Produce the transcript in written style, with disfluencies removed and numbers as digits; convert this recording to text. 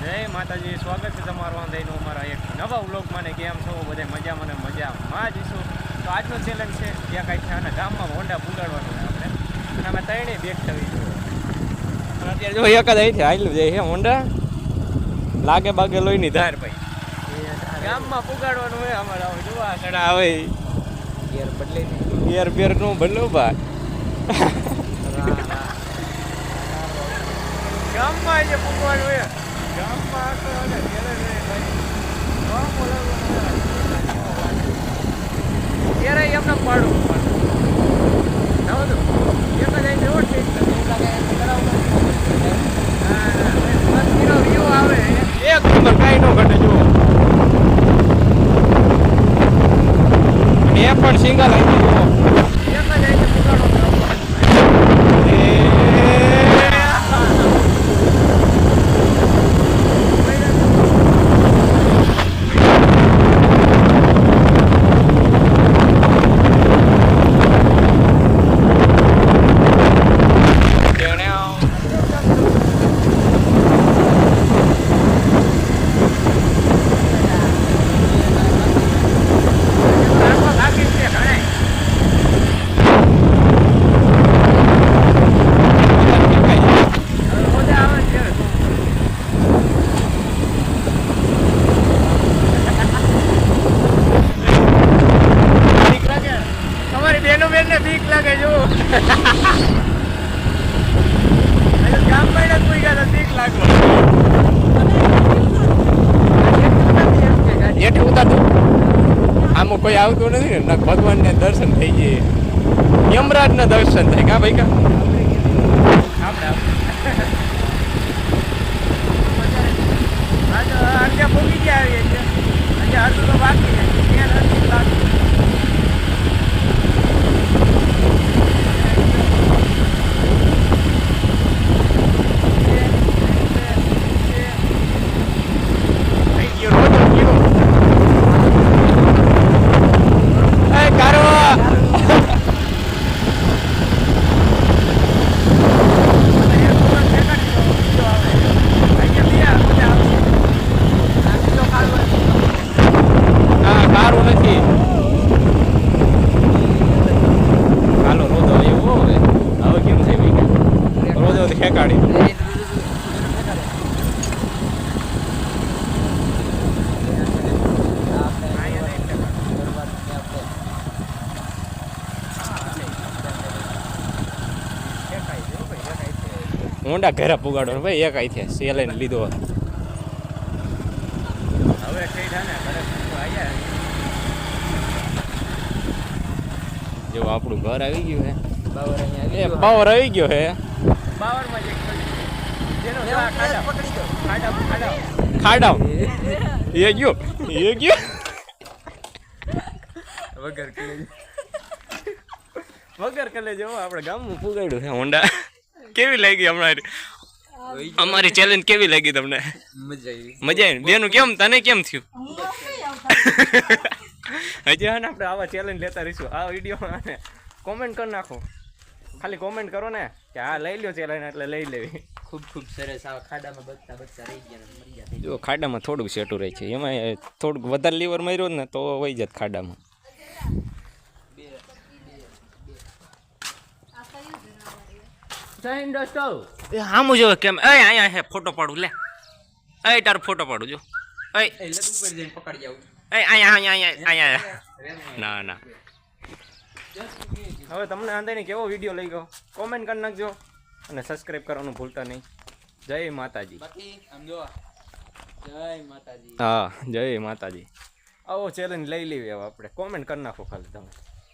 જય માતાજી, સ્વાગત છે તમારું આંધઈનું અમારા એક નવા વ્લોગમાં. ને કેમ છો બધા? મજામાં ને મજામાં જ છો. તો આજનો ચેલેન્જ છે ત્યાં કાંઈ છે આના ગામમાં હોન્ડા પુગાડવાનું છે આપણે, અને અમે ત્રણેય બેગ થવી જોઈએ. અને અત્યારે જો એક જ અહીંથી હાલ્યું જાય છે હોન્ડા, લાગે બાગે લોહીની ધાર ભાઈ. ગામમાં પુગાડવાનું હોય અમારે. આવે જોવા કડા આવે ગેર બદલે ગેર બેર નું બદલો ભાઈ. ગામમાં જે પુગવાનું હોય ગામમાં ત્યારે એમને પાડવું વ્યૂ આવે એક નંબર, કાંઈ ન ઘટે. જુઓ એ પણ સિંગલ આવી જુઓ એક જ આવી પુગાડો. બીક લાગે જો ગામ પડે કોઈ ગયા બીક લાગો એઠે ઉતારતું આમાં કોઈ આવતું નથી ને. ભગવાન ને દર્શન થઈ જાય, યમરાજ ના દર્શન થાય. કા ભાઈ કા આપણે ભૂગી ગયા આવીએ છીએ. હજુ તો બાકી હોન્ડા ઘરે પુગાડો ભાઈ. એક આઈ છે સેલેન લીધો હવે જો આપણું ઘર આવી ગયું હે. પાવર આવી ગયો હે. ખાડા એ ગયો વગર કલે જો આપણે ગામમાં પુગાડ્યું છે હોન્ડા. કેવી લાગી હમણાં અમારી ચેલેન્જ? કેવી લાગી તમને? મજા આવી. બેનું કેમ, તને કેમ થયું? હજી હા ને આપણે આવા ચેલેન્જ લેતા રહીશું. આ વિડીયોમાં કોમેન્ટ કરી નાખો, ખાલી કોમેન્ટ કરો ને કે હા લઈ લ્યો ચેલેન્જ, એટલે લઈ લેવી. ખૂબ ખૂબ સરસ. આ ખાડામાં બચતા રહી ગયા. જો ખાડામાં થોડુંક સેટું રહે છે, એમાં થોડુંક વધારે લીવર માર્યો ને તો વહી જાય ખાડામાં. આમ જો કેમ અહીંયા હે ફોટો પાડું લે. તારો ફોટો પાડું જો. પકડી જાવ. અહીંયા ના ના. હવે તમને આંધળીને કેવો વિડીયો લઈ ગયો કોમેન્ટ કરી નાખજો, અને સબસ્ક્રાઈબ કરવાનું ભૂલતા નહીં. જય માતાજી. હા, જય માતાજી. આવો ચેલેન્જ લઈ લેવી હવે આપણે. કોમેન્ટ કરી નાખો ખાલી તમે.